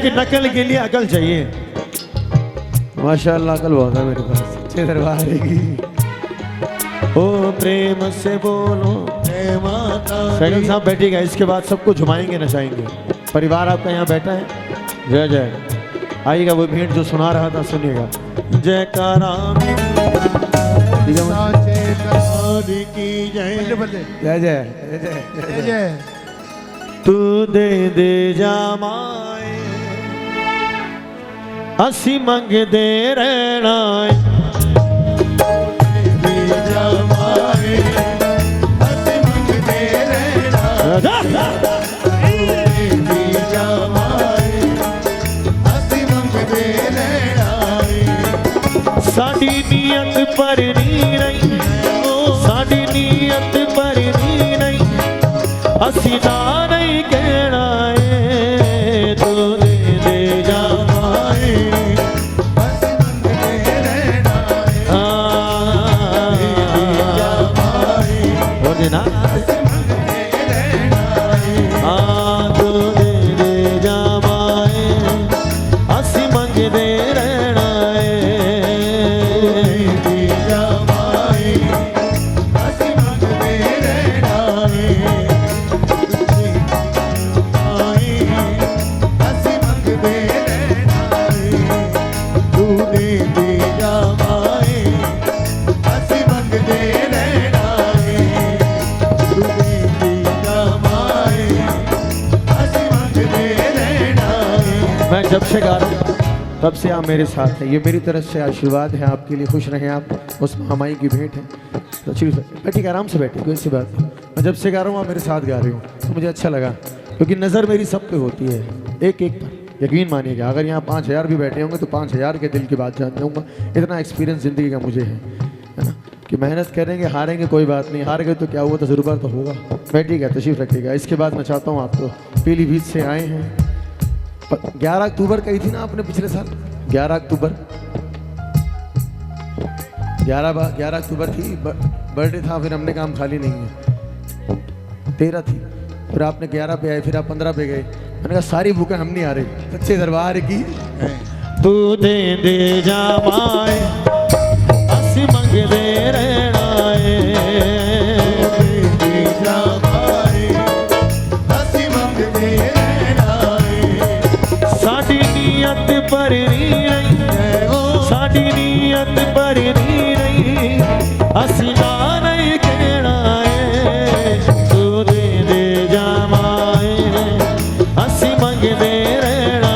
कि नकल के लिए अकल चाहिए। माशाअल्लाह अकल बहुत है मेरे पास। सच्चे दरबार की ओ प्रेम से बोलो सैगल साहब बैठिएगा, इसके बाद सबको झुमाएंगे नचाएंगे। परिवार आपका यहाँ बैठा है। जय जय। आइएगा वो भेंट जो सुना रहा था सुनिएगा। जयकारा की जय जय जय जय जय। तू दे दे जामाए असी मंगदे रहना साड़ी नीयत पर नहीं, साड़ी नीयत पर नहीं, असी ना नहीं कहना है। तू दे दे जामाए हो देना तू दे दे जामाए असी मंगदे रहना है। मैं जब से गा रहा हूँ तब से आप मेरे साथ हैं। ये मेरी तरफ से आशीर्वाद है आपके लिए। खुश रहें आप, उस महामाई की भेंट है। तो ठीक है, आराम से बैठे, कोई सी बात नहीं। मैं जब से गा रहा हूँ आप मेरे साथ गा रहे हो तो मुझे अच्छा लगा, क्योंकि नज़र मेरी सब पे होती है, एक एक पर। यकीन मानिएगा, अगर यहाँ 5000 भी बैठे होंगे तो 5000 के दिल की बात जान जाऊँगा। इतना एक्सपीरियंस ज़िंदगी का मुझे है ना, कि मेहनत करेंगे, हारेंगे कोई बात नहीं, हार गए तो क्या हुआ, तजुर्बा तो होगा। बैठिएगा, तशरीफ़ रखिएगा। इसके बाद मैं चाहता हूँ, आप तो पीलीभीत से आए हैं। 11 अक्टूबर कही थी ना आपने पिछले साल, 11 अक्टूबर 11 अक्टूबर थी, बर्थडे था। फिर हमने काम खाली नहीं है, 13 थी, फिर आपने 11 पे आए, फिर आप 15 पे गए। मैंने कहा सारी भूखें हम नहीं आ रही। सच्चे दरबार की तू दे दे जामाए असी मंगदे रहना साड़ी नीयत पर नहीं, साड़ी नीयत पर नहीं, असी ना नहीं कहना है। तू दे दे जामाए असी मंगदे रहना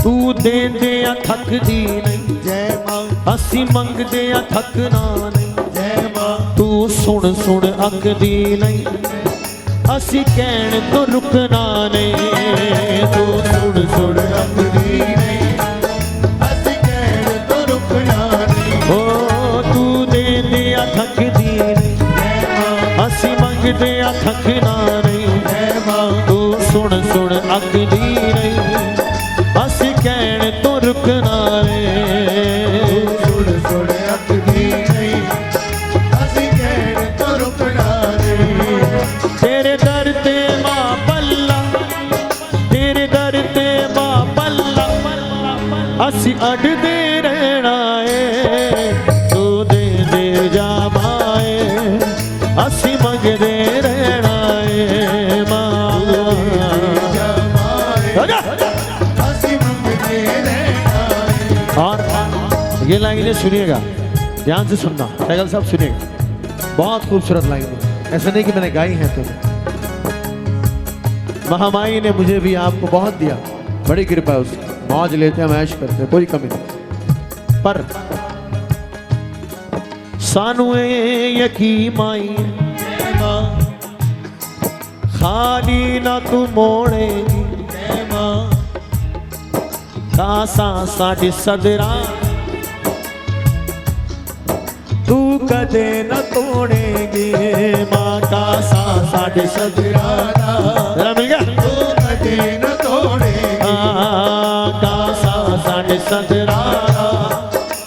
तू दे दे थक दी नहीं, जय मां असी मंगदे थकना नहीं, जय मां तू सुन सुन अक दी नहीं, असी कहण तो रुकना नहीं। तू सुन सुन अक दी नहीं, असी कहण तो रुकना नहीं। ओ तू दे दे थक दी नहीं, जय मां असी मंगदे थकना नहीं, जय मां तू सुन सुन अक दी नहीं, असी कहण तो रुकना रे। सुन सुन अक दी नहीं, असी कहण तो रुकना रे। तेरे दर ते मां पल्ला, तेरे दर ते मां पल्ला, असी अडदे रहना है। तू दे दे जामाए असी मंगदे रहना है। मां और ये लाइनें सुनिएगा, ध्यान से सुनना, सैगल साहब सुनिएगा, बहुत खूबसूरत लाइनें। ऐसा नहीं कि मैंने गाई हैं, तो महामाई ने मुझे भी आपको बहुत दिया, बड़ी कृपा है उसकी। मौज लेते हैं, मैश करते हैं, कोई कमी नहीं। पर सानू यकी माई खाली ना तू मोड़ेगी कासा साडी सदरा तू कदे न तोड़ेगी माँ कासा साडी सदरा मिल गया तू कदे न तोड़ेगी कासा साडी सदरा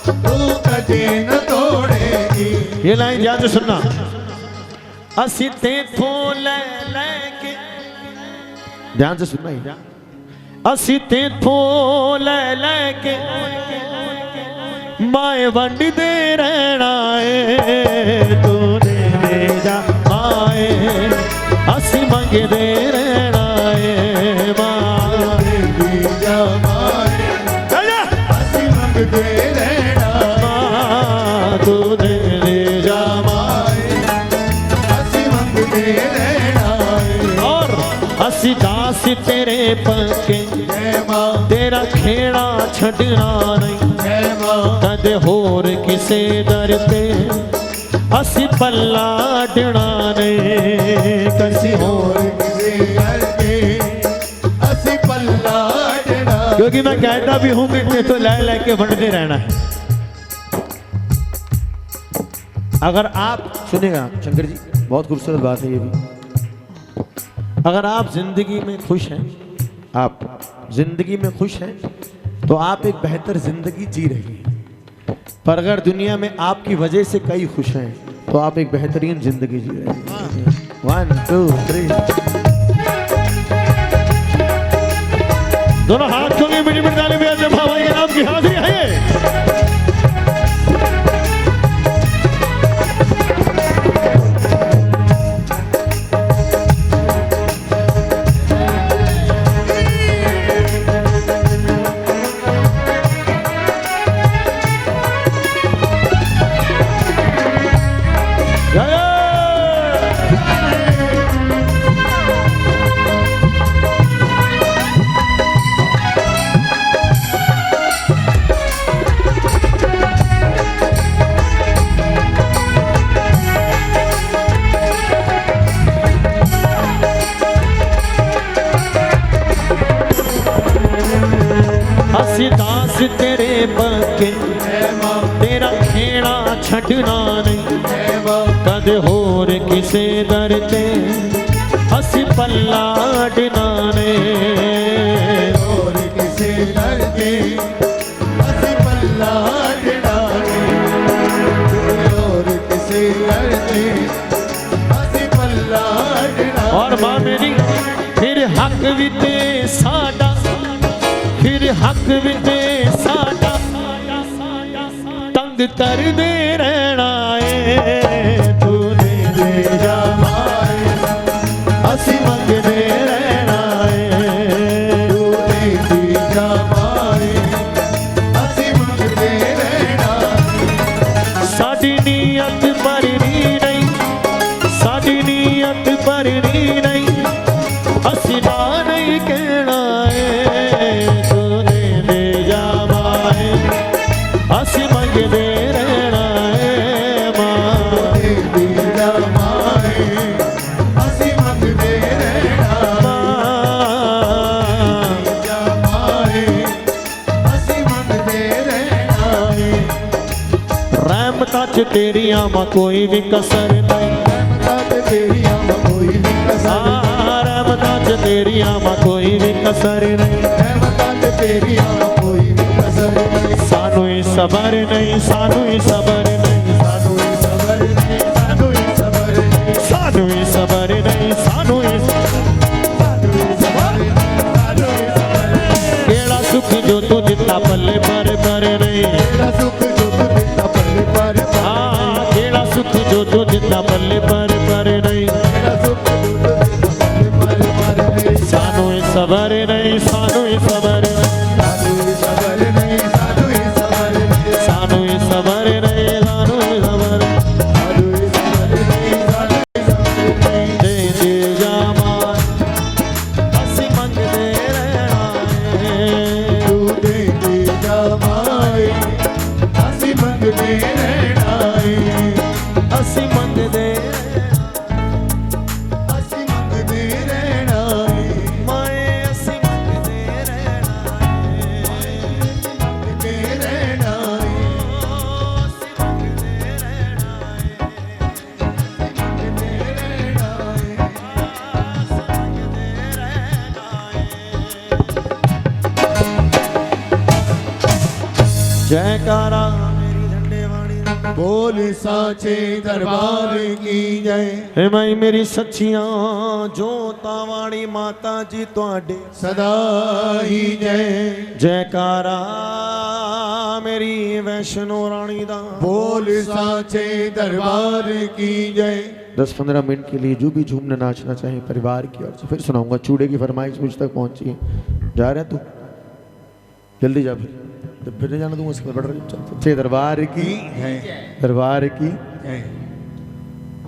तू कदे न तोड़ेगी। ये लाइन ध्यान से सुनना। असी तेथों ले लेके ध्यान से सुनना ही असी तेथों ले लेके माए वंड दे रहना है तू दे जा माए असी मंग दे रहना है माए दे जा माए असी मंग दे रहना माँ तू दे जा माए असी मंग दे रहना और असी दास तेरे पके जय माँ तेरा खेड़ा छड़ना नहीं जय माँ कद होर किसे दर पे असी पल्ला डना नहीं कसी और किसी घर के असी पल्ला डना। क्योंकि मैं कहता भी हूँ कि तो ले के बढ़ते रहना है। अगर आप सुनेगा शंकर जी, बहुत खूबसूरत बात है ये भी। अगर आप जिंदगी में खुश हैं, आप जिंदगी में खुश हैं तो आप एक बेहतर जिंदगी जी रही हैं। पर अगर दुनिया में आपकी वजह से कई खुश हैं तो आप एक बेहतरीन जिंदगी जी रहे हैं। 1 2 3 दोनों हाथ खोलिए, मीठी मीठी ताली बजाइए, भाई के नाम की हाजिरी है। दास तेरे पके तेरा खेड़ा छड़ना नहीं कद होर किसे दर ते असी पल्ला डना ने और किसी घर के असी पल्ला डना और किसी घर के असी पल्ला डना। और मां मेरी फिर हक विते साडा फिर हक विते साडा तंग कर दे रहना है तू दे जा माए असी मंग दे रहना है तू दे जा माए असी मंग दे रहना। साडी नीयत भरनी नहीं साडी नीयत भरनी नहीं असी ना नहीं कहना है तू दे जा माए असी मंग दे रहना है माँ दे जा माए असी मंग दे रहना। माँ जा माए असी मंग दे रहना। रहमतां च तेरियां मां कोई भी कसर नहीं रहमतां तेरियां मां कोई भी कसर नहीं। रहमतां च तेरियां मां कोई भी कसर नहीं रहमतां तेरियां मां कोई भी कसर नहीं। सानू ही सबर नहीं सानू ही सबर नहीं सानू ही सबर नहीं सानू ही सबर नहीं सानू ही सबर नहीं सानू ही सानू ही सबर नहीं सानू ही सबर नहीं। केड़ा सुख जो तू दिता पल्ले पर नहीं तेरा सुख जो तू दिता पल्ले पर हाँ केड़ा सुख जो तू दिता पल्ले पर नहीं तेरा सुख जो तू दिता पल्ले पर नहीं। सानू ही सबर नहीं सानू ही सबर नहीं सानू ही सबर नहीं सानू ही सबर नहीं सानू ही सबर नहीं मंगते रहना है ਅਸੀਂ ਮੰਗਦੇ ਅਸੀਂ ਮੰਗਦੇ ਰਹਿਣਾ ਹੈ ਮਾਏ ਅਸੀਂ ਮੰਗਦੇ ਰਹਿਣਾ ਮੰਗਤੇ ਰਹਿਣਾ ਹੈ ਅਸੀਂ ਮੰਗਦੇ ਰਹਿਣਾ ਮੰਗਤੇ ਰਹਿਣਾ ਹੈ जयकारा मेरी झंडे वाणी बोल साचे दरबार की जय हे माई मेरी सच्चियां जोतां वाणी माता जी तुहाडे सदा ही जय जयकारा मेरी वैष्णो रानी दा बोल साचे दरबार की जय 10-15 मिनट के लिए जो भी झूमना नाचना चाहे परिवार की ओर से फिर सुनाऊंगा। चूड़े की फरमाइश मुझ तक पहुंची है। जा रहा है तू जल्दी जा फिर नहीं जाना दूंगा इसके बढ़ रही चल सच्चे दरबार की दरबार की जय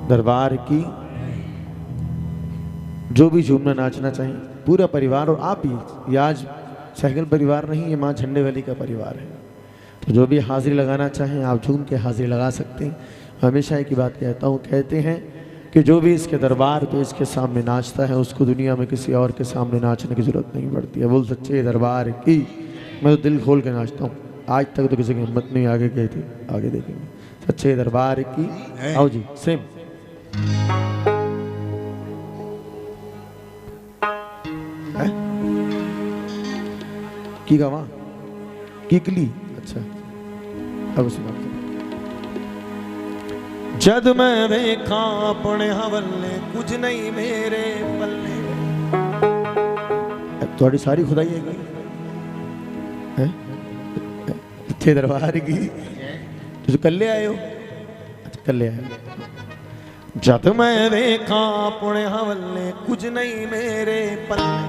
दरबार की जो भी झूमना नाचना चाहिए पूरा परिवार और आप भी। ये आज सहगल परिवार नहीं, ये माँ झंडे वाली का परिवार है। तो जो भी हाजिरी लगाना चाहें आप झूम के हाजिरी लगा सकते हैं। हमेशा एक ही बात कहता हूँ, कहते हैं कि जो भी इसके दरबार पे इसके सामने नाचता है उसको दुनिया में किसी और के सामने नाचने की जरूरत नहीं पड़ती है। बोल सच्चे दरबार की। मैं तो दिल खोल के नाचता हूँ, आज तक तो किसी की हिम्मत नहीं आगे गए थे, आगे देखेंगे। सच्चे दरबार की। आओ जी सेम की गावा किकली। अच्छा अब सुना। जद मैं वेखा अपने हवले कुछ नहीं मेरे पल्ले। थोड़ी सारी खुदाई है अच्छे दरबार की। तुझे कल्ले आए हो? अच्छा कल्ले आए हो। जद मैं वेखा अपने हवले कुछ नहीं मेरे पल्ले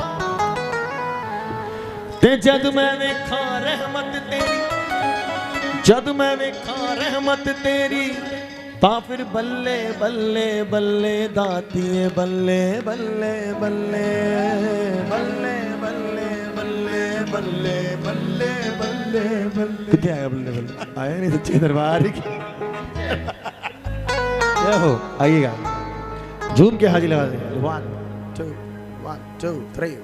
ते जद मैं वेखा रहमत तेरी, जद मैं वेखा रहमत तेरी ता फिर बल्ले बल्ले बल्ले दातिए बल्ले बल्ले बल्ले बल्ले बल्ले बल्ले बल्ले बल्ले बल्ले बल्ले। कितने आया बल्ले बल्ले? आया नहीं सच्चे दरबार की। क्या हो आइएगा झूम के हाजिरी लगा देंगे। 1 2 3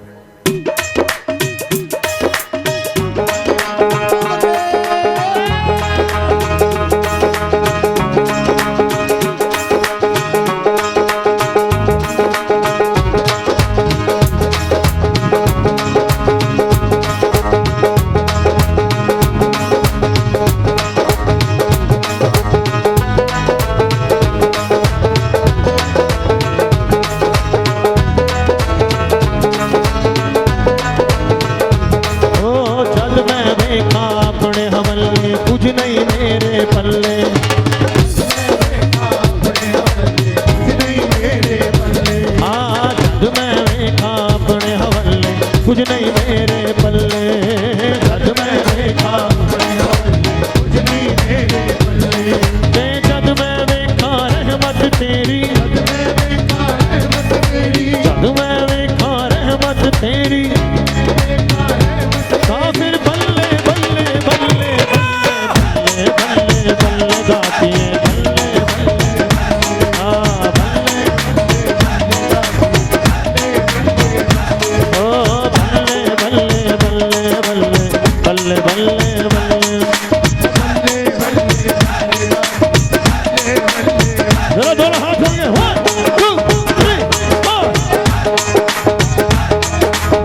कुछ नहीं मेरे पल्ले। जद मैं देखा कुछ नहीं मेरे पल्ले ते जद मैं देखा रहमत तेरी, जद मैं देखा रहमत तेरी, जद मैं देखा रहमत तेरी काफिर बल्ले बल्ले बल्ले बल्ले बल्ले बल्ले गाती है बल्ले बल्ले बल्ले बल्ले बल्ले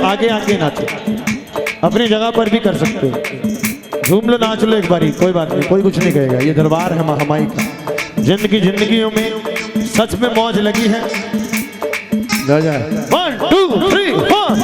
आगे आगे नाचो, अपनी जगह पर भी कर सकते हो, झूम लो नाच लो एक बारी, कोई बात नहीं, कोई कुछ नहीं कहेगा। ये दरबार है हमारी का। जिंदगियों में सच में मौज लगी है। 1 2 3 4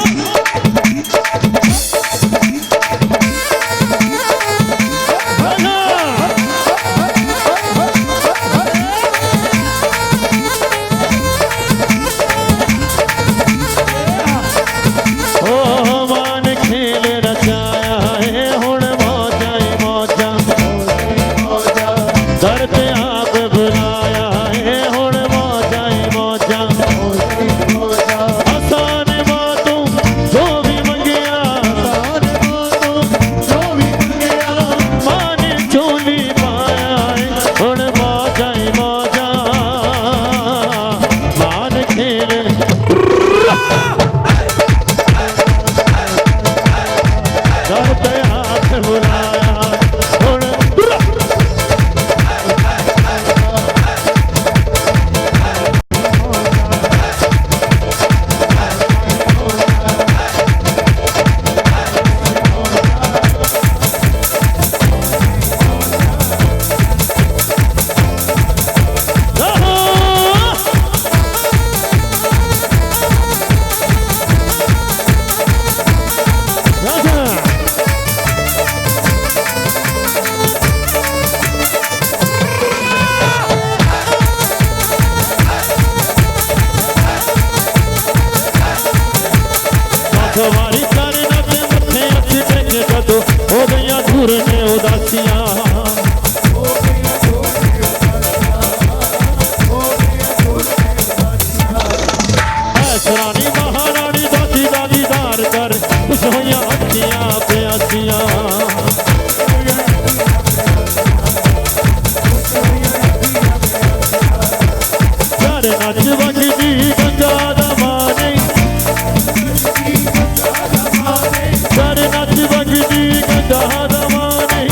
सवारी कर नचे मथे अच्छी टेके कदो हो गईया दूर ने उदासियां। रानी महारानी दादी दादी दार कर खुश होइया अखियां प्यासियां। कर नच वगदी गंगा दा माने, कर नच वगदी गंगा दा माने,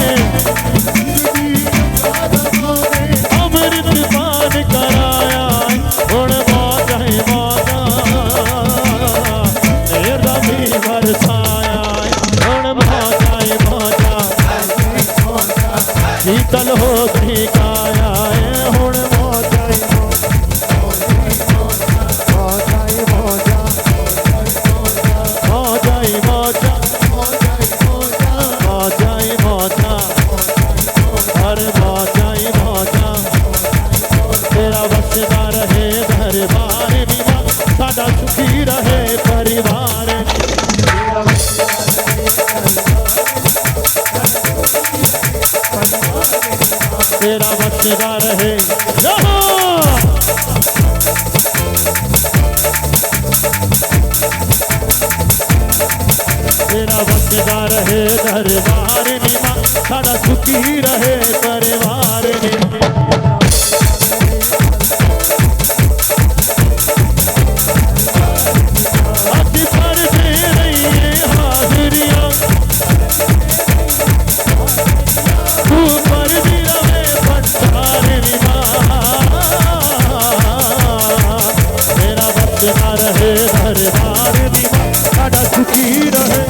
अमृत पान कराया हुण मौज है मौजा, तेरा भी बरसाया हुण मौज है मौजा, शीतल हो गई काया हुण मौज है सुखी रहे परिवार। तेरा बचदा रहे तेरा बचदा रहे दरबार निमा, साडा सुखी रहे परिवार निमा। रहे दरबार निमा, साडा सुखी रहे।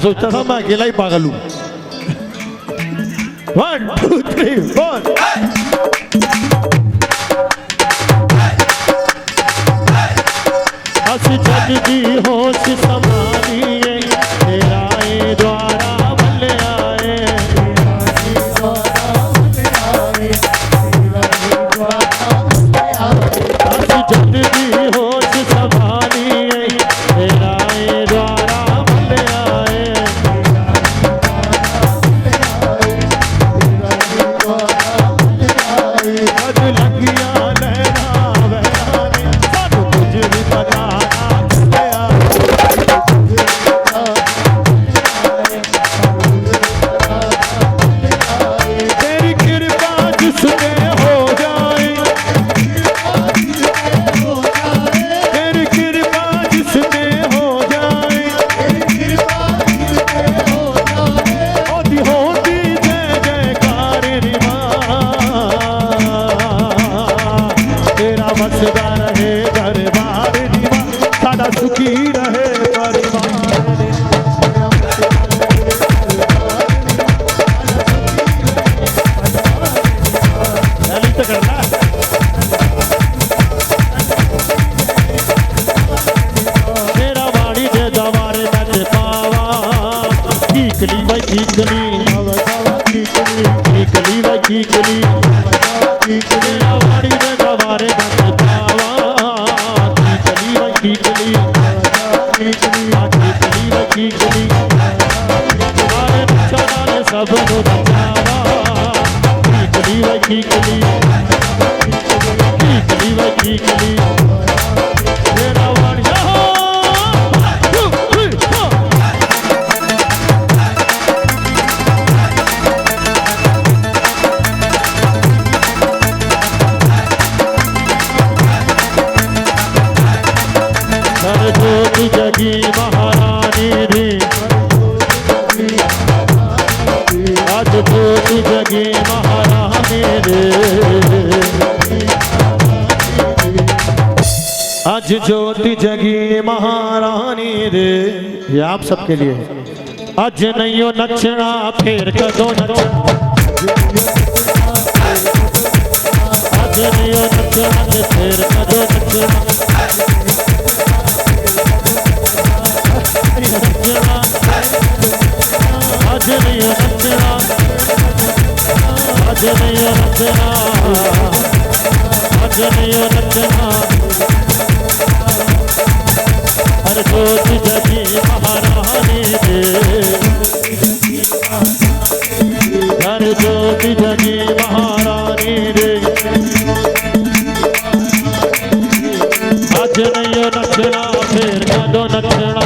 सोचता था मैं अकेला ही पागल हूं। 1 2 3 4 अस जग दी होश संभालिए तेरा ए द्वारा भले आए। अस जग दी होश संभालिए तेरा ए द्वारा भले आए। अज लगिया लहरा बहरा ने सानू कुछ भी पता ना चलिया। तेरी कृपा जिसने हो जाए, तेरी कृपा जिसने हो जाए, होती होती जय जयकार तेरा बसदा रहे दरबार दीवा साडा सुखी रहे परिवार। जल्दी तो करना। तेरा वाणी दे दवारे मैं पावा कीकली भाई कीकली कीकली भाई कीकली। तेरा वाणी दे दवारे मैं पावा कीकली भाई कीकली कीकली भाई कीकली। हमारे बच्चा ने सब को बचावा कीकली भाई कीकली कीकली भाई कीकली। तेरा वाणी जोत जगी महारानी रे आज जोत जगी महारानी रे। आज ज्योत जगी महारानी रे। ये आप सबके लिए है। आज नहीं हो नचना फिर कदों नचना, आज नहीं हो नचना फिर कदों नचना। आज नहीं हो नचना, आज नहीं हो नचना, आज नहीं हो नचना। हर जोत जगी महारानी रे, हर जोत जगी महारानी रे। आज नहीं हो नचना फिर कदों नचना,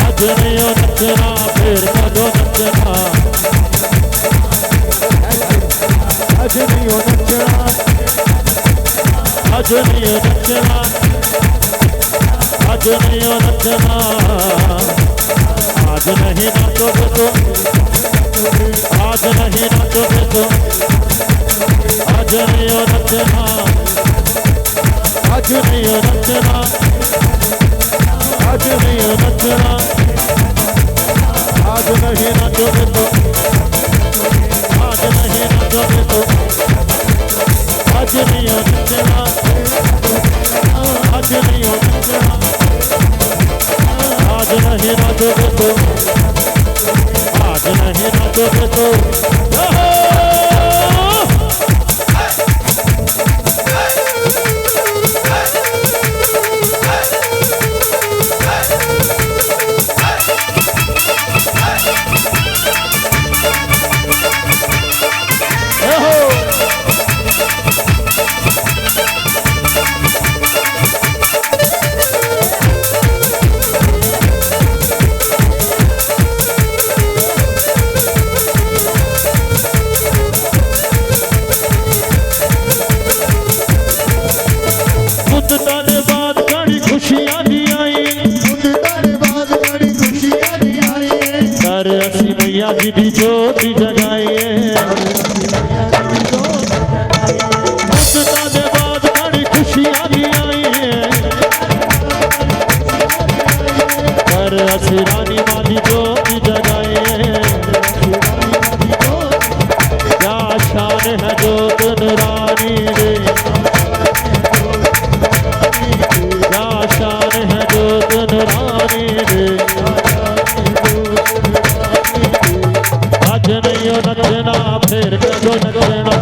आज नहीं हो नचना फिर कदों नचना। आज नहीं हो नचना, आज नहीं हो नचना, आज नहीं हो नचना। आज नहीं नाचोगे तो, आज नहीं नाचोगे तो, आज नहीं हो नचना, आज नहीं हो नचना, आज नहीं हो नचना। आज नहीं नाचोगे तो, आज नहीं नाचोगे तो, आज नहीं हो नचना, आज नहीं हो नचना। आज नहीं नाचोगे तो, आज नहीं नाचोगे तो। मैया जी भी ज्योति जगाइए, उसका बाद बड़ी खुशियाँ भी आई है। शान है जोत नूरानी रे, क्या शान है जोत नूरानी रे। अज नहीं नचना फिर कदों नचना,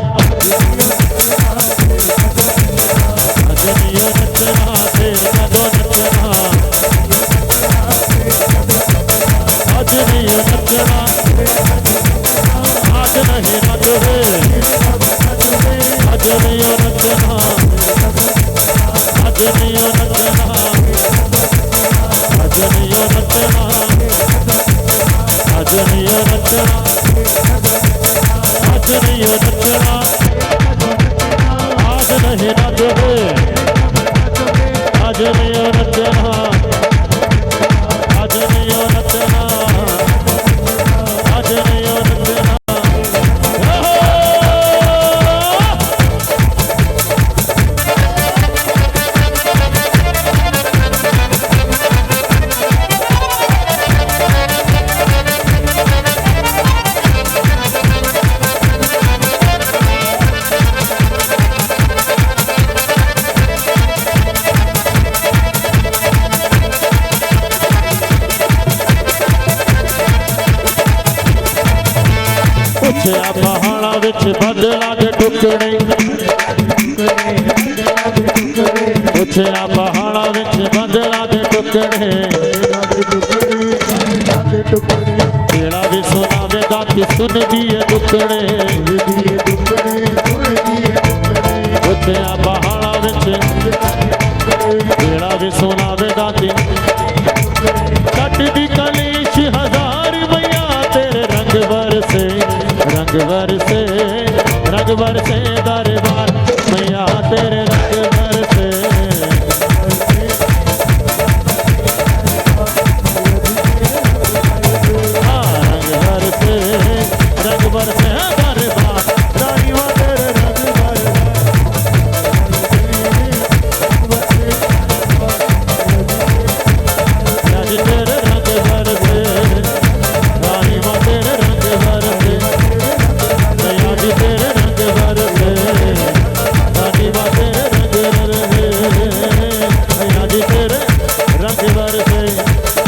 अज नहीं नचना फिर कदों नचना, अज नहीं नचना, आज नहीं नचवे, अज नहीं नचना, अज नहीं नचना, अज नहीं नचना, अज नहीं नचना, अज नहीं नचना, आज नहीं नचवे, अज नहीं नचना, अज नहीं नचना, अज नहीं नचना। उछया पहाड़ा विच बदला दे टुकड़े, उछया पहाड़ा विच बदला दे टुकड़े, केड़ा भी सुनावे दाती सुन दिए टुकड़े, उछया पहाड़ा विच केड़ा भी सुनावे दाती, कट दी कलीश हजार मैया तेरे रंग बरसे, रंग बरसे, रंग बरसे दरबार मैया तेरे रंग बरसे, रंग बरसे, रंग बरसे दरबार रानी मां तेरे रंग बरसे, आज तेरे रंग बरसे, रानी मां तेरे रंग बरसे, आज तेरे रंग बरसे, रानी मां तेरे रंग बरसे, आज तेरे रंग बरसे।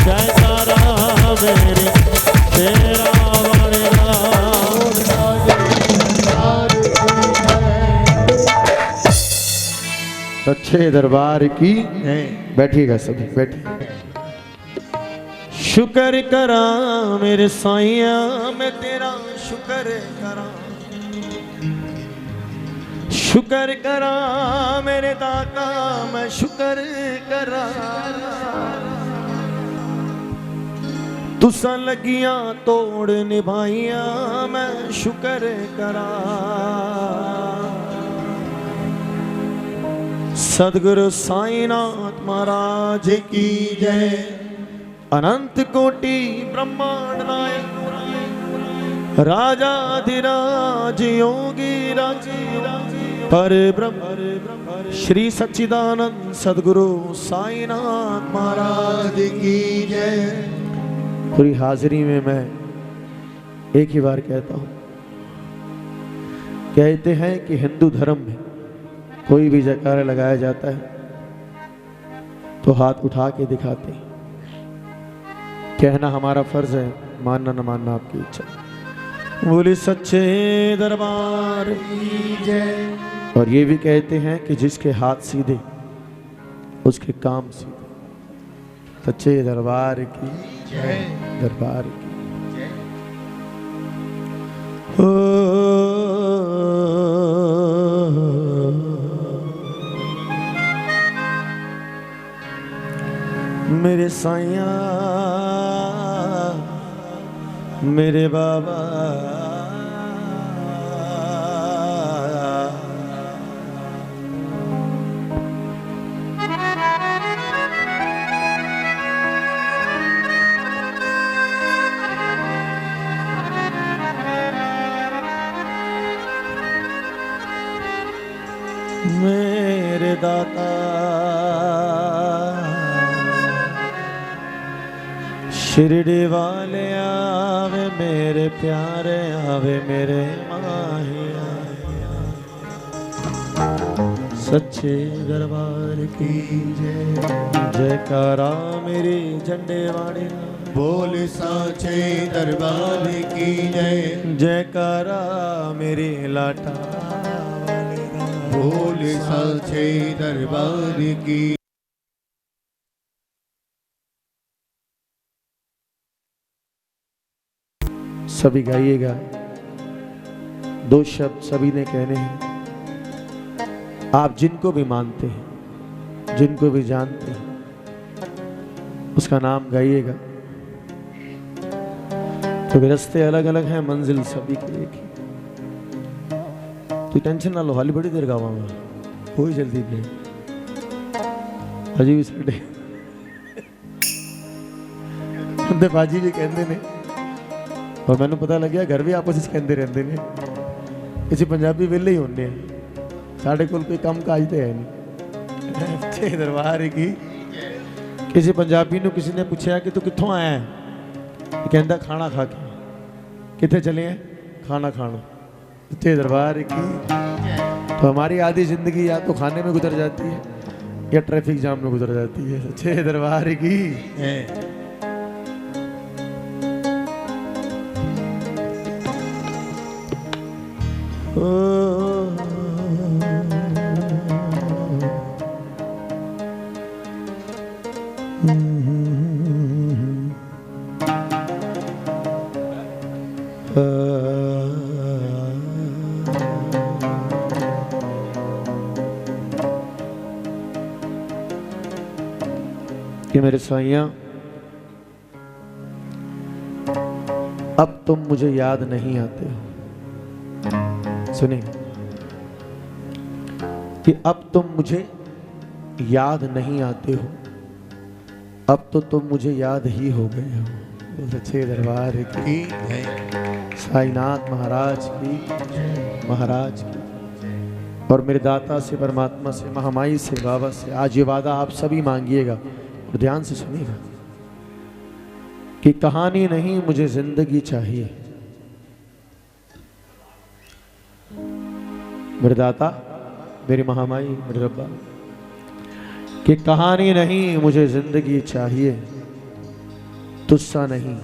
जय तारा मेरी तेरा वाणिया, सच्चे दरबार की बैठिएगा सभी, बैठिए। शुक्र करा मेरे साईया मैं तेरा शुक्र करा, शुक्र करा मेरे दाता मैं शुक्र करा, तुसा लगियां तोड़ निभाइया मैं शुक्र करा। सदगुरु साईनाथ महाराज की जय। अनंत कोटि ब्रह्मांड नायक राजाधिराज योगी राजी पर ब्रह्म श्री सच्चिदानंद सदगुरु साईनाथ महाराज की जय। पूरी हाजिरी में मैं एक ही बार कहता हूं, कहते हैं कि हिंदू धर्म में कोई भी जयकारा लगाया जाता है तो हाथ उठा के दिखाते हैं। कहना हमारा फर्ज है, मानना न मानना आपकी इच्छा। बोले सच्चे दरबार की जय। और ये भी कहते हैं कि जिसके हाथ सीधे उसके काम सीधे। सच्चे दरबार की जय, दरबार की जय। मेरे साईया मेरे बाबा मेरे दाता शिरडी वाले आवे मेरे प्यारे आवे मेरे माहिया, सच्चे दरबार की जय। जयकारा मेरी झंडे वाले, बोल साचे दरबार की जय। जयकारा मेरी लाटा, बोल साचे दरबार की। सभी गाइएगा, दो शब्द सभी ने कहने हैं। आप जिनको भी मानते हैं, जिनको भी जानते हैं, उसका नाम गाइएगा। तो रास्ते अलग अलग हैं, मंजिल सभी की एक ही। तू टेंशन ना लो, हाली बड़ी देर गावांगा, कोई जल्दी नहीं। अजी भी साडे कहते बाजी भी कहते ने, और मैंने पता लग्या घर भी आपस में कहते रहते हैं। किसी पंजाबी वेले ही होने हैं, साढ़े कोल कोई कम काज तो है नहीं। अच्छे दरबार की। किसी पंजाबी ने किसी ने पूछा कि तू कित्थों आया है, कहता खाना खा के। कितने चले हैं? खाना खाना। अच्छे दरबार की। तो हमारी आधी जिंदगी या तो खाने में गुजर जाती है या ट्रैफिक जाम में गुजर जाती है। अच्छे दरबार की। कि मेरे साइयां, अब तुम मुझे याद नहीं आते हो। सुनिए कि अब तुम मुझे याद नहीं आते हो, अब तो तुम मुझे याद ही हो गए हो। सच्चे दरबार की साईनाथ महाराज की, महाराज की। और मेरे दाता से, परमात्मा से, महामाई से, बाबा से आज ये वादा आप सभी मांगिएगा और ध्यान से सुनिएगा कि कहानी नहीं मुझे जिंदगी चाहिए। मेरे दाता, मेरी महामाई, मेरे रब्बा, कि कहानी नहीं मुझे जिंदगी चाहिए, तुझसा नहीं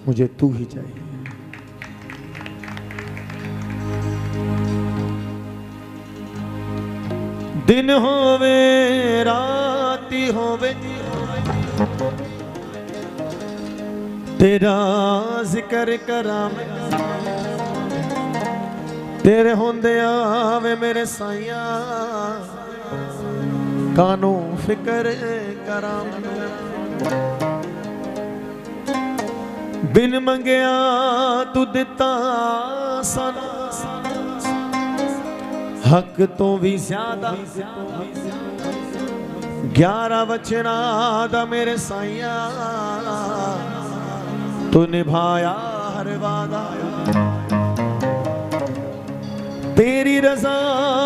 मुझे तू ही चाहिए। दिन होवे राती होवे, तेरा जिक्र करा मैं, तेरे होंदे आवे मेरे साइया, कानू फिक्र करा मैं। बिन मंगया तू दिता सन, हक तो भी ज्यादा 11 वचना दा मेरे साइया, तू निभाया हर वादा। तेरी रजा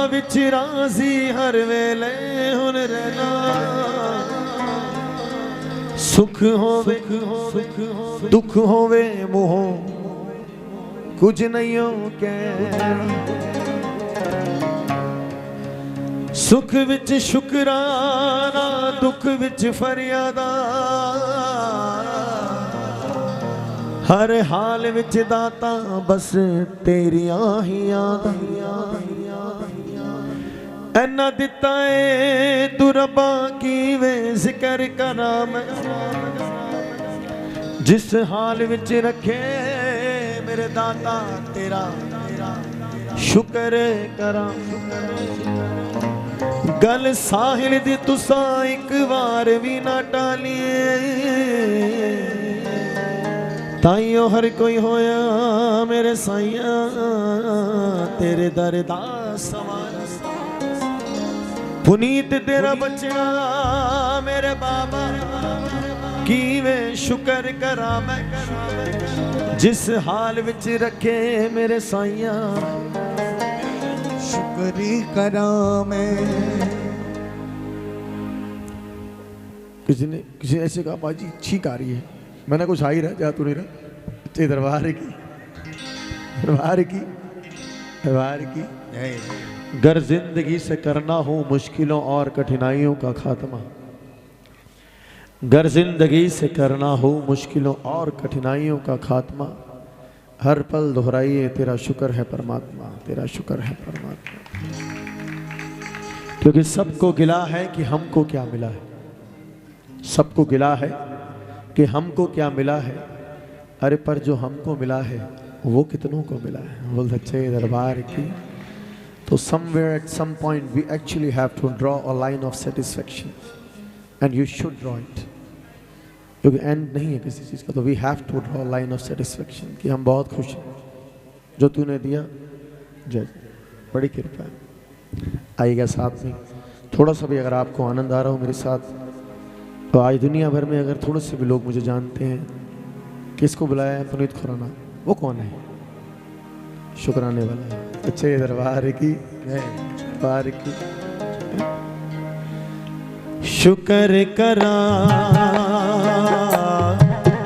विच राजी हर वेले हुन रहना, सुख होवे दुख होवे मोह कुछ नहीं हो कहना। सुख विच शुकराना, दुख विच फरियादा, हर हाल विच दाता बस तेरियां ही यादां। ऐना दिता है तू रब्बा कीवे जिक्र करा मैं, जिस हाल विच रखे मेरे दाता तेरा शुक्र करा। गल साहिल दी तुसा एक बार भी ना टालिए, ताइयों हर कोई होया मेरे साइया तेरे दर दा सवार। पुनीत तेरा बच्चा मेरे बाबा, कीवे शुक्र करा मैं, जिस हाल विच रखे मेरे साइया शुक्र करा मैं। किसी ने ऐसे कहा बाजी छींक आ रही है, मैंने कुछ आ ही रहा जा तू नहीं रहा ते दरबार की दरबार की दरबार की। गर जिंदगी से करना हो मुश्किलों और कठिनाइयों का खात्मा, गर जिंदगी से करना हो मुश्किलों और कठिनाइयों का खात्मा, हर पल दोहराइए तेरा शुक्र है परमात्मा, तेरा शुक्र है परमात्मा। क्योंकि सबको गिला है कि हमको क्या मिला है, सबको गिला है कि हमको क्या मिला है, अरे पर जो हमको मिला है वो कितनों को मिला है। बोल सच्चे दरबार की। तो somewhere at some point we actually have to draw a line of satisfaction and you should draw it, क्योंकि एंड नहीं है किसी चीज़ का। तो we have to draw line of satisfaction कि हम बहुत खुश हैं जो तूने दिया, जय बड़ी कृपा है। आइएगा साथ में थोड़ा सा भी अगर आपको आनंद आ रहा हो मेरे साथ, तो आज दुनिया भर में अगर थोड़े से भी लोग मुझे जानते हैं, किसको बुलाया है पुनीत खुराना, वो कौन है? शुक्राने वाला है। अच्छे दरबार की दरबार की। शुक्र करा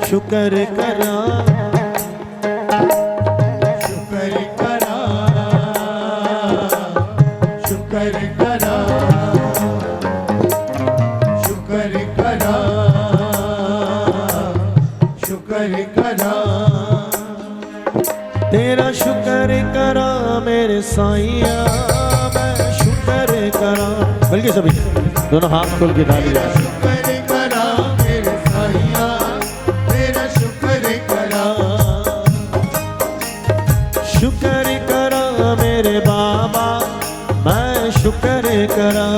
शुक्र करा शुक्र करा शुक्र करा शुक्र करा शुक्र करा तेरा शुक्र करा मेरे साईया, मैं शुक्र करा। बल्कि सभी दोनों हाथ खोल के ताली बजाएं। शुक्र करा मेरे साईया, तेरा शुक्र करा। शुक्र करा मेरे बाबा, मैं शुक्र करा।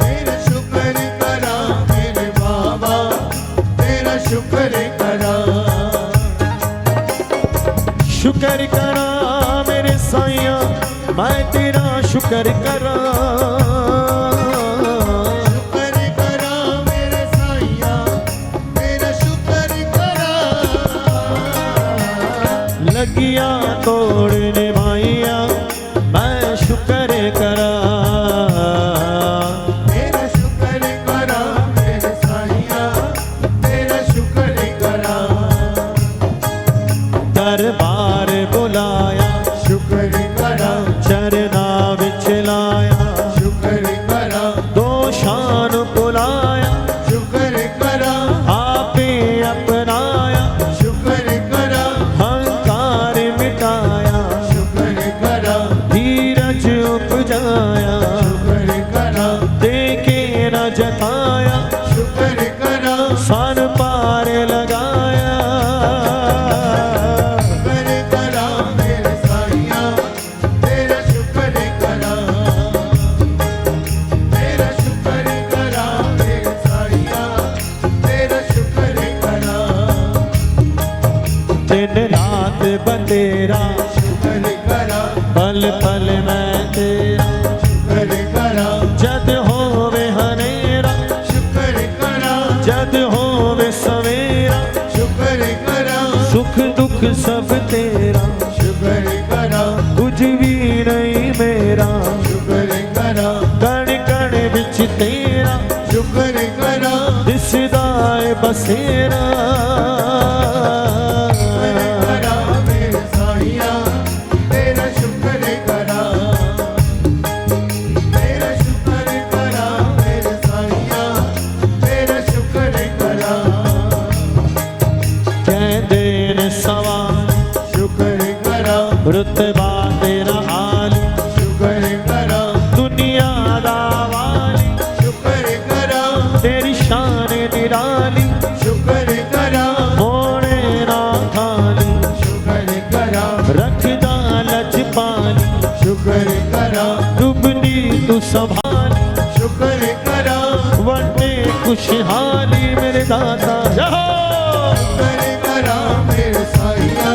तेरा शुक्र करा मेरे बाबा, तेरा शुक्र करा। शुक्र करा मेरे साईया, मैं तेरा शुक्र करा। शुक्र करा मेरे साईया, तेरा शुक्र करा। लगिया तोड़ने माइया, मैं शुक्र करा। तेरा शुक्र करा मेरे साईया, तेरा शुक्र करा। दरबार बुलाया, शुक्र करा चरना विच लाया। शुक्र करा दो शान बुलाया, शुक्र करा आपे अपनाया। शुक्र करा अहंकार मिटाया, शुक्र करा धीरज उपजाया। शुक्र करा देखे न जताया, शुक्र करा सन पार लगाया। शुक्र करा मेरे साईया, तेरा शुक्र करा। तेरा शुक्र करा मेरे साईया, तेरा शुक्र करा। दिन रात बतेरा, शुक्र करा पल पल मैं तेरा। शुक्र करा जद होवे हनेरा, शुक्र करा जद होवे सवेरा। शुक्र करा सुख दुख सब तेरा, शुक्र करा कुछ भी नहीं मेरा। शुक्र करा कण कण बिच तेरा, शुक्र करा दिसदा है बसेरा। शुक्र करा मेरे साईया, तेरा शुक्र करा। तेरा शुक्र करा मेरे साईया, तेरा शुक्र करा। कहते न सवा शुक्र करा रुतबा तेरा आली, शुक्र करा दुनिया दा वाली। शुक्र करा तेरी शान निराली, शुक्र करा होने ना खाली। शुक्र करा रखदा लजपाली, शुक्र करा डुबनी तू संभाली। शुक्र करा वटे खुशहाली मेरे दाता। जहो शुक्र करा मेरे साईया,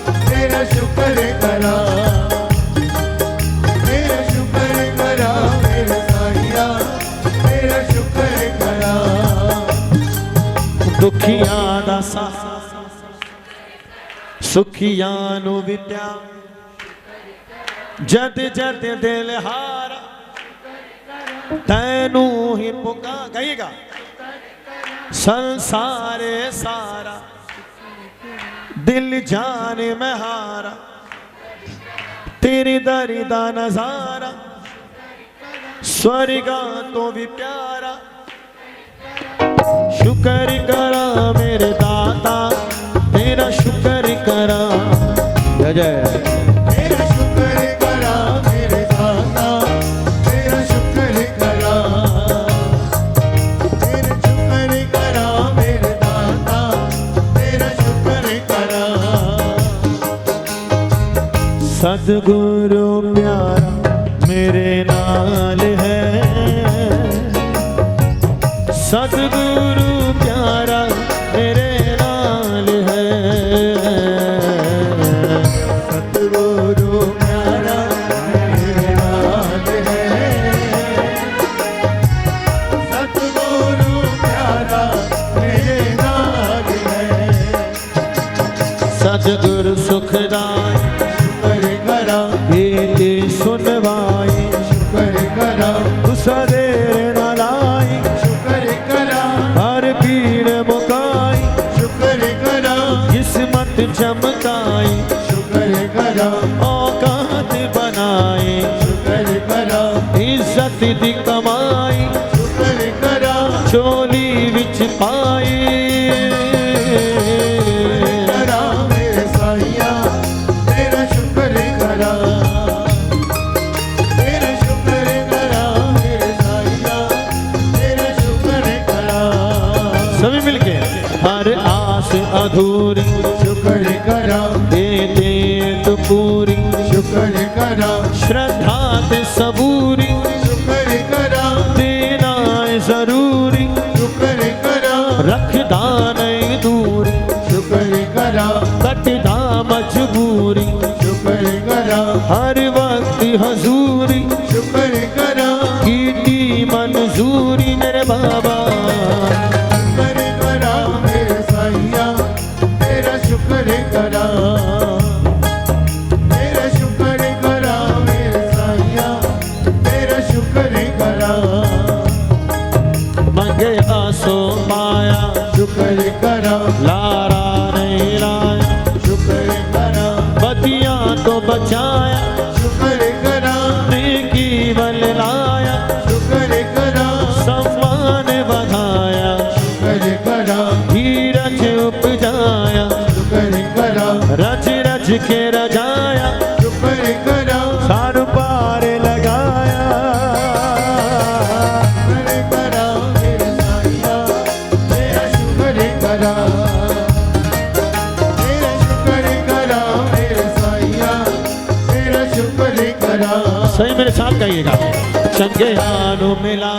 तेरा शुक्र करा। तेरा शुक्र करा मेरे साईया, तेरा शुक्र करा। दुखिया दा सा, सुखिया नु विद्या। जद जद दिल हारा, तैनू ही पुकार। गाइएगा। संसार सारा दिल जान में हारा, तेरी दर दा नजारा स्वर्गा तो भी प्यारा। शुक्र करा मेरे दाता, तेरा शुक्र करा। जय जय। तेरा शुक्र करा मेरे दाता, तेरा शुक्र करा। तेरा शुक्र करा मेरे दाता, तेरा शुक्र करा। सदगुरु प्यारा मेरे नाल है, सदगुरु प्यारा मेरे नाल है। सतगुरु प्यारा मेरे नाल है, सतगुरु प्यारा मेरे नाल है। सदगुरु सुखदाई शुक्र करा, बेटे सुनवाई, शुक्र करा, गुस्सा देर न लाई, शुक्र करा, हर पीड़ मुकाई, शुक्र करा, किस्मत चमकाई, शुक्र करा, औकात बनाई, शुक्र करा, इज्जत दी कमाई शुक्र करा। चोली विच पाई। करा मेरे साईया, तेरा शुक्र करा, तेरा शुक्र करा मेरे साईया, तेरा शुक्र करा। सभी मिलके हर आस अधूरी शुक्र करा, दे दे तो पूरी, शुक्र करा, श्रद्धा ते सबूरी शुक्र करा, देना है जरूरी, शुक्र करा, रखदा नहीं दूरी, शुक्र करा, कटदा मजबूरी, शुक्र करा, हर वक्त हजूरी शुक्र करा, कीटी मंजूरी मेरे बाबा। शुक्र करा मेरे साईया, तेरा शुक्र करा, तेरा शुक्र करा मेरे साईया, तेरा शुक्र करा। मंगे आसो पाया, शुक्र करा, लारा नहीं लाया, शुक्र करा, बतियां तो बचाया, शुक्र करा, नेकी बल लाया, शुक्र करा, सम्मान बढ़ाया, शुक्र करा, धीरज उपजाया, शुक्र करा, रज रज के रजाया, शुक्र करा, सारू पार लगाया। शुक्र करा मेरे साईया, तेरा शुक्र करा, तेरा शुक्र करा मेरे साईया, तेरा शुक्र करा। सही मेरे साथ कहिएगा। चंगे हाथों मिला,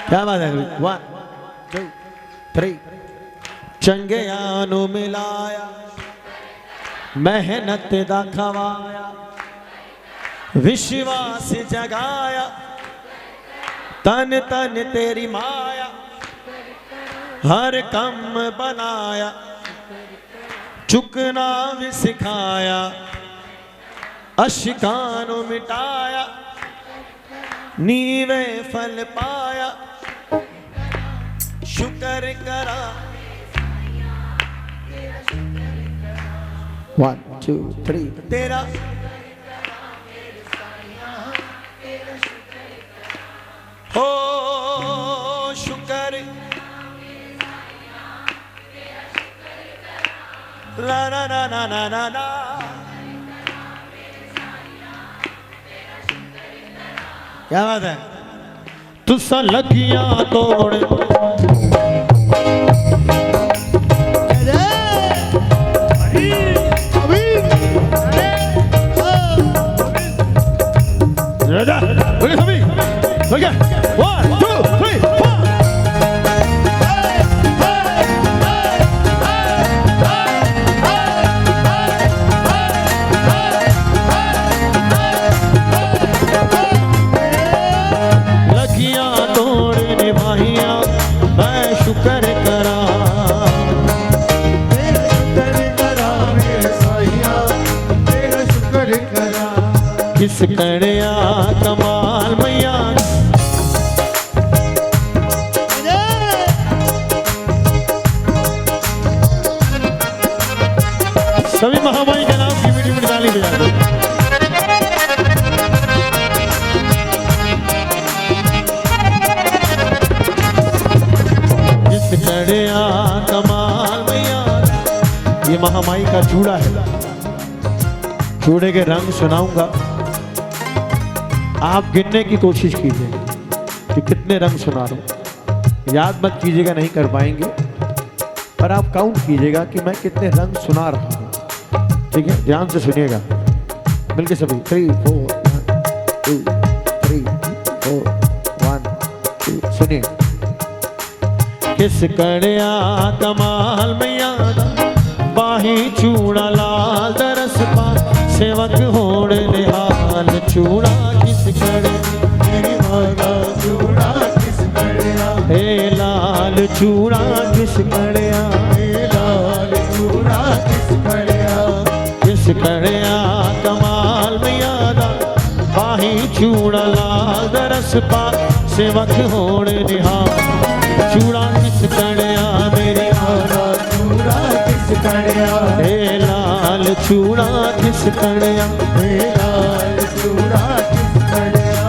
क्या बात है? 1 2 3। चंगे हाथों मिलाया, मेहनत दा खवाया, विश्वास जगाया, तन तन तेरी माया, हर कम बनाया, चुकना भी सिखाया, अशिकान मिटाया, नीवे फल पाया, शुक्र करा। 1 2 3। तेरा हो शुक्र, ला ना ना ना ना ना ना, क्या बात है? तुसा लगियां तोड़ Okay. 1 2 3 4। लगियां तोड़ निभाइया, मैं शुक्र करा, तेरा शुक्र करा मेरे साईया, तेरा शुक्र करा। किस कड़िया कमाल मैया बजा दो। जिस कड़िया कमाल मैया, ये महामाई का चूड़ा है। चूड़े के रंग सुनाऊंगा, आप गिनने की कोशिश कीजिए कि कितने रंग सुना रहा हूं। याद मत कीजिएगा, नहीं कर पाएंगे, पर आप काउंट कीजिएगा कि मैं कितने रंग सुना रहा हूं। ठीक है, ध्यान से सुनिएगा मिलके सभी। 3 4 1 2 3 4 1 2 सुनिए। किस कड़िया कमाल मैया बाही चूड़ा लाल दरस पा सेवक होड़ निहाल चूड़ा किस कड़े मेरी माला चूड़ा किस कड़िया, हे लाल चूड़ा किस कड़िया, हे लाल चूड़ा किस कड़िया, किस कड़िया कमाल मैया दा बाही चूड़ा लाल दरस पा सेवक होड़ निहाल चूड़ा किस कड़िया मेरी माला चूड़ा किस कड़िया, हे लाल चूड़ा किस कड़िया, हे लाल चूड़ा किस कड़िया,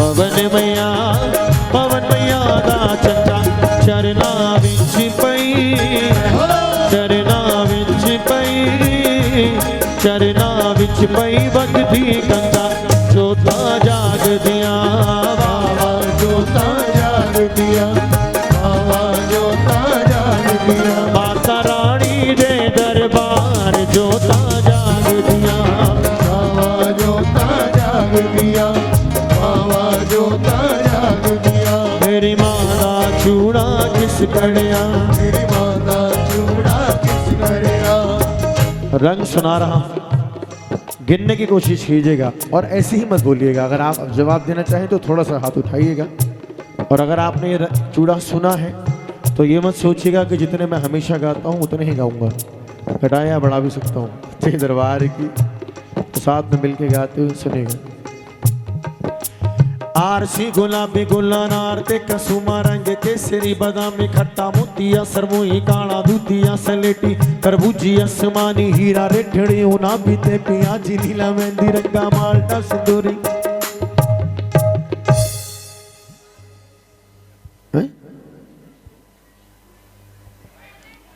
पवन मैया दा चंदा चरना विच पई, चरना विच पई, चरना विच पई वगदी कंदा जोता जाग दिया बाबा जोता जाग दिया, बाबा जोता जाग दिया, माता रानी दे दरबार जोता जाग दिया, बाबा जोता जाग दिया, बाबा जोता जाग दिया, मेरी माता चूड़ा किस कड़िया। मेरी माता चूड़ा किस कड़िया। रंग सुना रहा हूं, गिनने की कोशिश कीजिएगा और ऐसे ही मत बोलिएगा। अगर आप जवाब देना चाहें तो थोड़ा सा हाथ उठाइएगा, और अगर आपने ये चूड़ा सुना है तो ये मत सोचिएगा कि जितने मैं हमेशा गाता हूँ उतने ही गाऊंगा, घटाया या बढ़ा भी सकता हूँ। सच्चे दरबार की तो साथ में मिलके गाते हुए सुनेगा। आरसी गुलाबी गुलानार ते कसुमा रंग केसरी बादामी खट्टा मोतिया सरमोई काला दूतिया सलेटी तरबूजी आसमानी हीरा रेठड़ी उना बीते पियाजी नीला मेहंदी रंगा माल्टा सिंदूरी।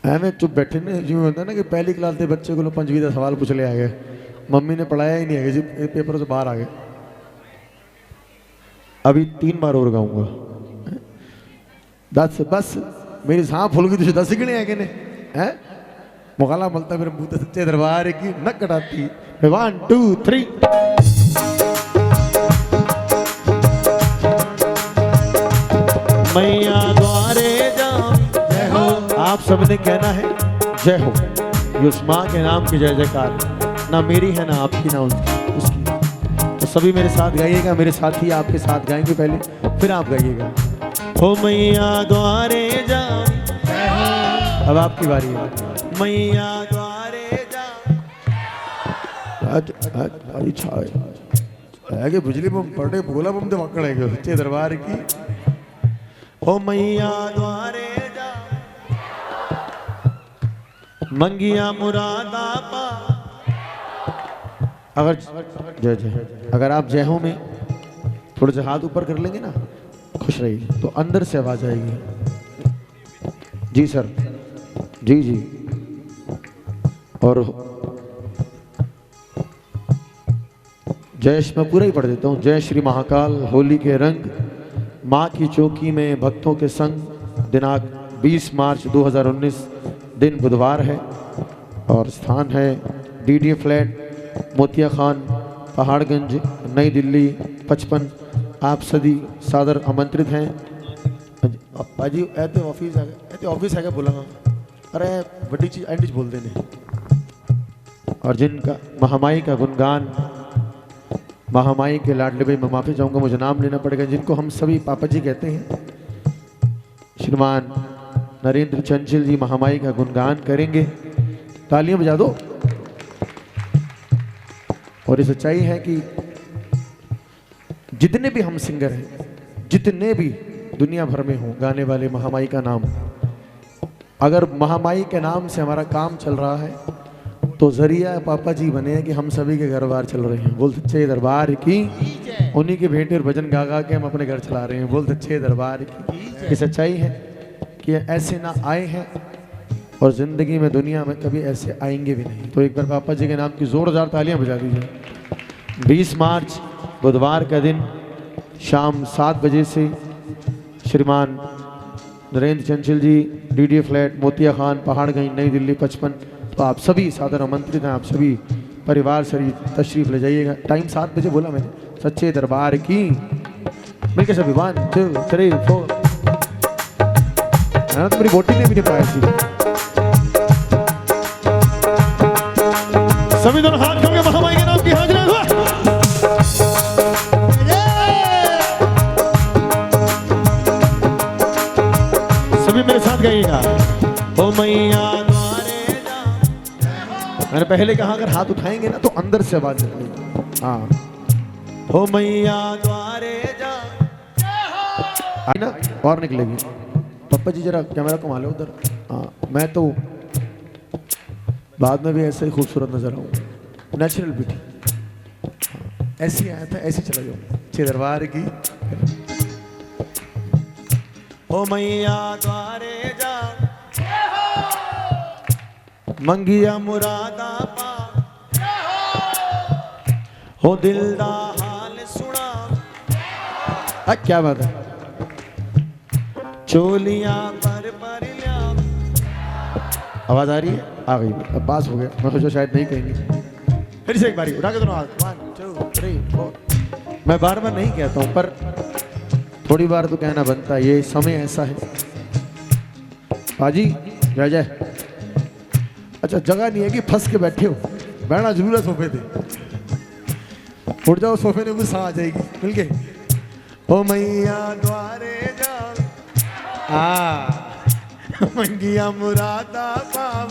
एवं चुप बैठे ने जिम्मे होता ना कि पहली क्लास के बच्चे को 5वीं का सवाल पूछ ले आ गए, मम्मी ने पढ़ाया ही नहीं है जी, पेपर से बाहर आ गए। अभी 3 बार और गाऊंगा 10 बस मेरी सांप फुल गई, तुझे 10 गिने है ने हैं मुकाला मलता मेरे मुंह से सच्चे दरबार की नक कटाती। 1 2 3 मैया द्वारे जाऊं जय हो, आप सबने कहना है जय हो। ये उस माँ के नाम की जय जयकार, ना मेरी है ना आपकी ना उसकी। तो सभी मेरे साथ गाइएगा, मेरे साथी आपके साथ गाएंगे पहले, फिर आप गाइएगा। हो मैया द्वारे जाऊं, अब आपकी बारी है। मैया द्वारे जाऊं, आज छाए आगे बिजली बम पड़े भोला बम तो पकड़ेंगे सच्चे दरबार की। हो मैया द्वारे मंगिया मुरादा पा। अगर जय जय अगर आप जय हो में थोड़े से हाथ ऊपर कर लेंगे ना, खुश रहिए, तो अंदर से आवाज आएगी। जी सर, जी जी। और जय मैं पूरा ही पढ़ देता हूँ। जय श्री महाकाल होली के रंग, माँ की चौकी में भक्तों के संग, दिनांक 20 मार्च 2019, दिन बुधवार है और स्थान है डीडी फ्लैट मोतिया खान पहाड़गंज नई दिल्ली 55। आप सभी सादर आमंत्रित हैं। भाजी ऐसे ऑफिस है क्या बोला? अरे बड़ी चीज एंड बोल देने। और जिनका महामाई का गुणगान, महामाई के लाडले भाई, मैं माफी चाहूँगा मुझे नाम लेना पड़ेगा, जिनको हम सभी पापा जी कहते हैं, श्रीमान नरेंद्र चंचल जी महामाई का गुणगान करेंगे। तालियां बजा दो। और ये सच्चाई है कि जितने भी हम सिंगर हैं, जितने भी दुनिया भर में हो गाने वाले, महामाई का नाम, अगर महामाई के नाम से हमारा काम चल रहा है तो जरिया पापा जी बने हैं कि हम सभी के घर बार चल रहे हैं। बोल सच्चे दरबार की, उन्हीं के भेंटे और भजन गा गा के हम अपने घर चला रहे हैं। बोल सच्चे दरबार की। ये सच्चाई है कि ऐसे ना आए हैं और ज़िंदगी में दुनिया में कभी ऐसे आएंगे भी नहीं। तो एक बार पापा जी के नाम की ज़ोरदार तालियां बजा दीजिए। 20 मार्च बुधवार का दिन शाम 7 बजे से श्रीमान नरेंद्र चंचल जी, डीडी फ्लैट, मोतिया खान, पहाड़गंज, नई दिल्ली 55। तो आप सभी सादर आमंत्रित हैं। आप सभी परिवार से तशरीफ ले जाइएगा। टाइम 7 बजे बोला मैंने। सच्चे दरबार की मिलके सभी 1 2 3 4। तो मेरी बोटी ने भी नहीं पाया थी। सभी दोनों हाथ जोड़ के महामाई के नाम की हाजिरी हुआ। सभी मेरे साथ गाइएगा। ओ मैया द्वारे जा। मैंने पहले कहा अगर हाथ उठाएंगे ना तो अंदर से आवाज निकलेगी। हाँ, ओ मैया द्वारे जा। आई ना और निकलेगी। पप्पा जी जरा कैमरा घुमा लो उधर। हाँ, मैं तो बाद में भी ऐसे ही खूबसूरत नजर आऊँ। Natural beauty. हाँ, ऐसे ही आया था, ऐसे चला जाऊँ। अच्छे दरबार की। ओ मैया द्वारे जा। मंगिया मुरादा पा। हो दिल दा हाल सुना। क्या बात है। चोलियां पर लिया। आवाज आ रही है? आ गई। अब पास हो गया। मैं सोचा शायद नहीं कहेंगे। फिर से एक बारी उठा के दोनों हाथ। 1 2 3 4। मैं बार बार नहीं कहता हूँ पर थोड़ी बार तो कहना बनता है। ये समय ऐसा है। पाजी जय जय। अच्छा, जगह नहीं है कि फंस के बैठे हो, बैठना जरूर है सोफे पे। उठ जाओ सोफे में, गुस्सा आ जाएगी। मिल के ओ मैया द्वारे जा। मंगिया मुरादा पाव।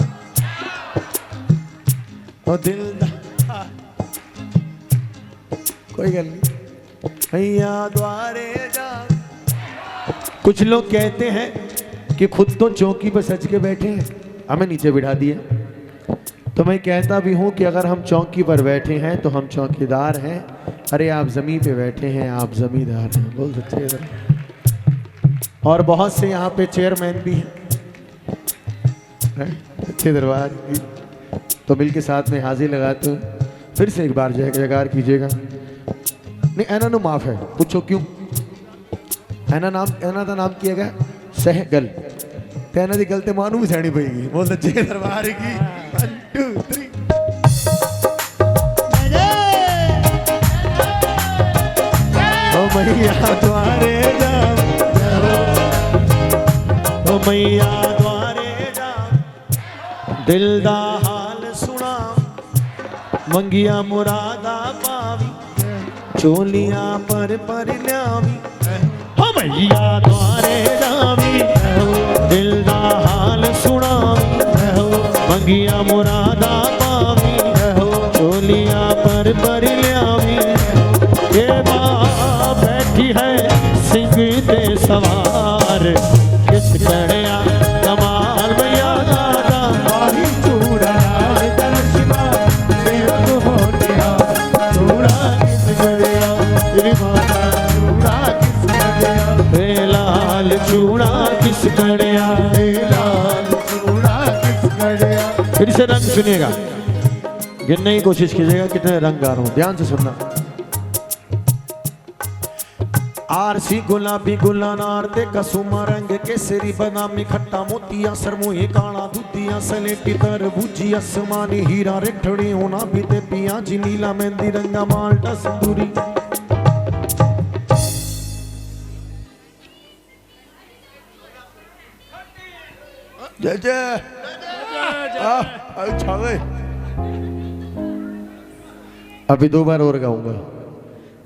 ओ दिल दा। कोई गल नहीं। मैया द्वारे जा। कुछ लोग कहते हैं कि खुद तो चौकी पर सज के बैठे हैं, हमें नीचे बिठा दिया। तो मैं कहता भी हूँ कि अगर हम चौकी पर बैठे हैं तो हम चौकीदार हैं। अरे आप जमीन पे बैठे हैं, आप जमींदार हैं। बोल सकते हैं। और बहुत से यहाँ पे चेयरमैन भी हैं। अच्छे दरबार की। तो मिल के साथ में हाजिर लगाते हैं। फिर से एक बार जयकार कीजिएगा। नहीं, ऐना नो माफ है। पूछो क्यों? ऐना का नाम किया गया सहगल। ऐना की गलती मानू भी सहनी पड़ेगी। बोल अच्छे दरबार की। 1 2 3। ओ मैया द्वारे जा। ओ मैया द्वारे जा। दिल दा हाल सुना। मंगिया मुरादा पावी। चोलियां पर ल्यावी। ओ मैया द्वारे जावी। दिल दा हाल सुनावी। मंगिया मुरादा पावी। चोलियां पर ल्यावी। ये माँ बैठी है सिंह ते सवार। किस कड़िया कमाल मैया दादा। माही चूड़ा दर्शना सेवक मोटिया। चूड़ा किस गया तेरी माता। चूड़ा किस गया रे लाल चूड़ा किस कड़िया। लाल चूड़ा किस गया। फिर से रंग सुनिएगा। गिनने की कोशिश कीजिएगा कितने रंग गा रहा हूँ। ध्यान से सुनना। आरसी गुलाबी गुलानार ते कसुमा रंग केसरी बादामी खट्टा मोतिया सरमोही काला दूधिया सलेटी तरबूजी आसमानी हीरा रेठड़ी होना भी ते पिया जी नीला मेहंदी रंगा माल्टा सिंदूरी। जय जय। अभी 2 बार और गाऊंगा।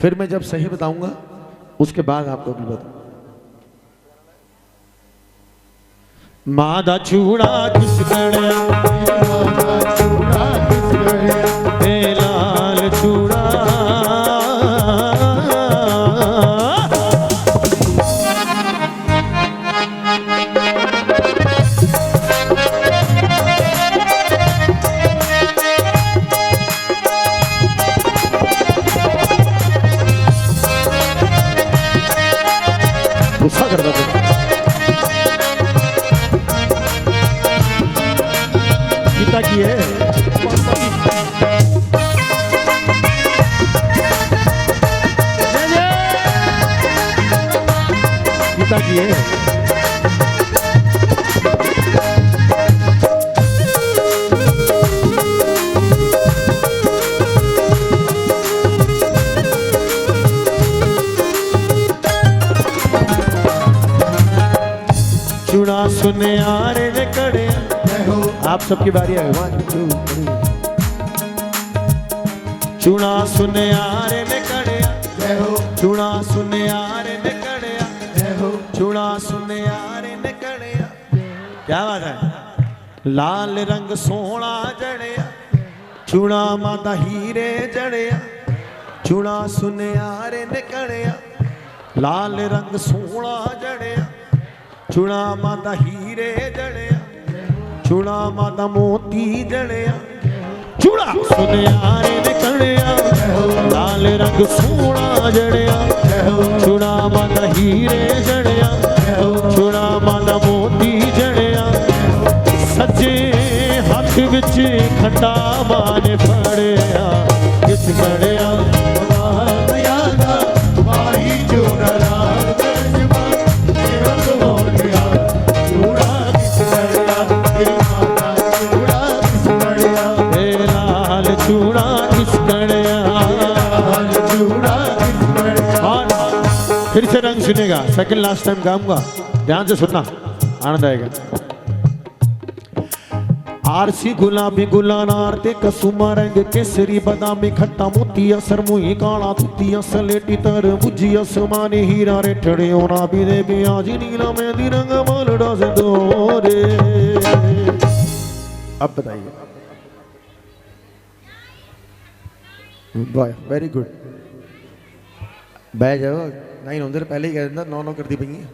फिर मैं जब सही बताऊंगा उसके बाद आपको भी बताऊं। माँ दा चूड़ा किस कड़िया। चूड़ा किस गया ए लाल चूड़ा। माता की है। चूड़ा सुने आ रे ने कड़े, जय हो आप सबकी बारी है। 1 2 3। चूड़ा सुने आ रे ने कड़े, जय हो चूड़ा सुने आ रे ने कड़े, जय हो चूड़ा सुने आ रे ने कड़े। क्या बात है। लाल रंग सोना जड़िया, चूड़ा माता हीरे जड़िया, चूड़ा सुने आ रे ने कड़े, लाल रंग सोना जड़िया, चूड़ा माता हीरे जड़िया, चूड़ा माता मोती जड़िया, चूड़ा सुने आ रे ने कड़िया, लाल रंग सोना जड़िया, चूड़ा माता हीरे जड़िया, चूड़ा माता मोती जड़िया। सज्जे हाथ विच खंडा माने फड़िया, किस फड़िया माया दा माही चूड़ा लाल गजबा तेरा तो गया चूड़ा किस बढ़िया तेरी माता चूड़ा किस बढ़िया ए लाल चूड़ा किस कड़िया। लाल चूड़ा किस बढ़िया। और फिर से रंग सुनेगा, सेकंड लास्ट टाइम गाऊंगा, ध्यान से सुनना, आनंद आएगा। आरसी गुलाबी गुलानार ते कसुमा रंग केसरी बादामी खट्टा मोतिया सरमुही काला तुतिया सलेटी तरबूजी आसमानी हीरा रेठड़े ओना भी दे आज नीला मेहंदी रंग मालड़ा से दोरे। अब बताइए। वेरी गुड, बैठ जाओ। 9 होने पहले ही कह देता, 9 कर दी भैया।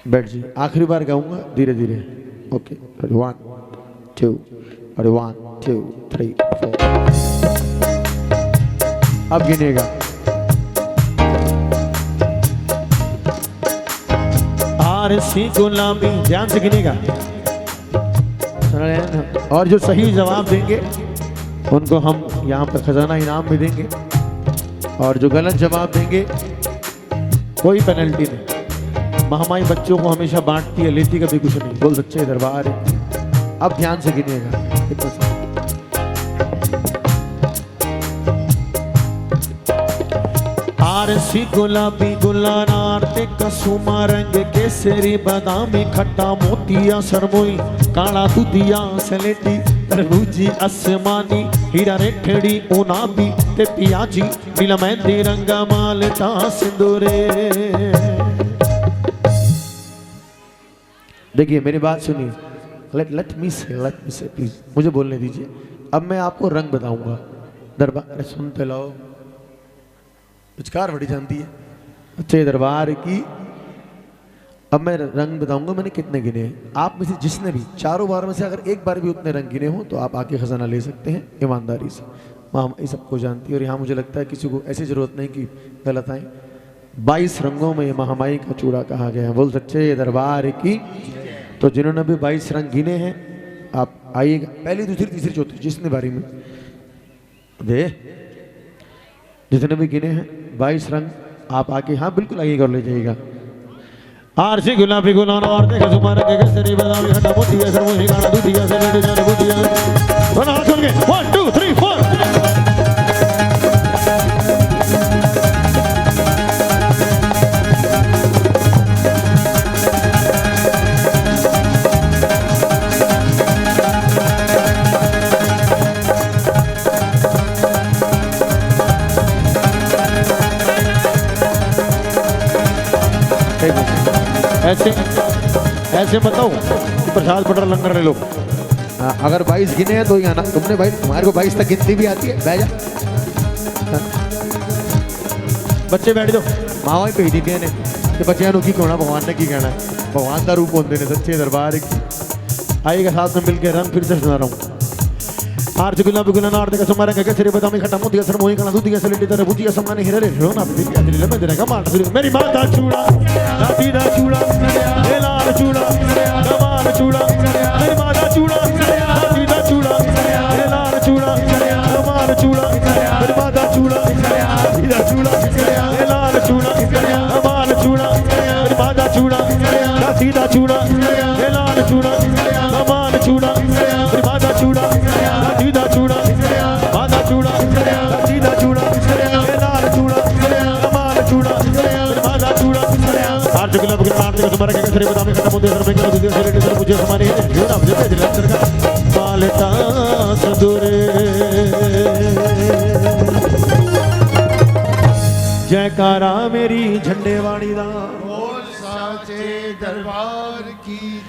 बैठ जी, आखिरी बार गाऊंगा धीरे धीरे। ओके 1 2 और 1 2 3 4। अब गिनेगा। आरसी गुलाबी, ध्यान से गिनेगा। और जो सही जवाब देंगे उनको हम यहाँ पर खजाना इनाम भी देंगे, और जो गलत जवाब देंगे कोई पेनल्टी नहीं। महामाई बच्चों को हमेशा बांटती है, लेती कभी कुछ नहीं। बोल सच्चे दरबार है। अब ध्यान से गिनिएगा कितना सा। आरसी गुलाबी गुलानार ते कसुमा रंग केसरी बादामी खट्टा मोतिया सरमोई काला दूधिया सलेटी तरबूजी आसमानी हीरा रेठड़ी ओनाबी ते पियाजी नीला मेहंदी रंगा मालटा सिंदूरे। देखिए मेरी बात सुनिए, लेट मी से प्लीज, मुझे बोलने दीजिए। अब मैं आपको रंग बताऊंगा। दरबार सुनते लो, पिचकार बड़ी जानती है अच्छे दरबार की। अब मैं रंग बताऊंगा मैंने कितने गिने हैं। आप में से जिसने भी चारों बार में से अगर एक बार भी उतने रंग गिने हो तो आप आके खजाना ले सकते हैं ईमानदारी से। महामाई सबको जानती है, और यहाँ मुझे लगता है किसी को ऐसी जरूरत नहीं कि गलत आए। 22 रंगों में महामाई का चूड़ा कहा गया है। बोल सच्चे दरबार की। तो जिन्होंने भी 22 रंग गिने हैं आप आइएगा, पहली दूसरी तीसरी चौथी जिसने बारी में दे, जितने भी गिने हैं 22 रंग आप आके, हाँ बिल्कुल आइएगा और ले जाइएगा। आरसी गुलाबी गुलाना और देखा सुमार के केसरी बादामी खट्टा मोतिया सरमोही काला दूधिया सलेटी तरबूजिया। दोनों हाथ जोड़ के 1 2 3 4। ऐसे ऐसे बताओ कि प्रसाद बटर लंगर ले लो। अगर 22 गिने हैं तो यहाँ ना तुमने भाई, तुम्हारे को 22 तक गिनती भी आती है। बैठ जा बच्चे, बैठ जाओ। मावा ही भेज दी ने कि बच्चों को की कहना, भगवान ने की कहना है। भगवान का रूप होते हैं सच्चे दरबार की। आइएगा साथ में मिलकर रंग फिर से सुना रहा हूँ। आरसी गुलाबी गुलानार देखा सुमार के केसरी बादामी खट्टा मोतिया सरमोही काला दूधिया सलेटी तरबूजी आसमानी हीरा रेठड़ी ओनाबी ते पियाजी नीला मेहंदी रंगा मालटा सिंदूरे। मेरी माता चूड़ा राती दा चूड़ा ए लाल चूड़ा कमाल चूड़ा। मेरी माता चूड़ा राती दा चूड़ा ए लाल चूड़ा कमाल चूड़ा। मेरी माता चूड़ा राती दा चूड़ा ए लाल चूड़ा दादी दा चूड़ा ए लाल चूड़ा कमाल चूड़ा मेरी मां दा चूड़ा दादी दा चूड़ा मां दा चूड़ा दादी दा चूड़ा ए लाल चूड़ा कमाल चूड़ा मेरी मां दा चूड़ा आठ किलो के नाम के तुम्हारे के कसरे बदामी खत्म होते सर में कर दूसरे से लेकर मुझे समाने जोड़ा मुझे भेज ले सरकार पालता सदुरे जयकारा मेरी झंडे वाणी दा बोल साचे दरबार की जय।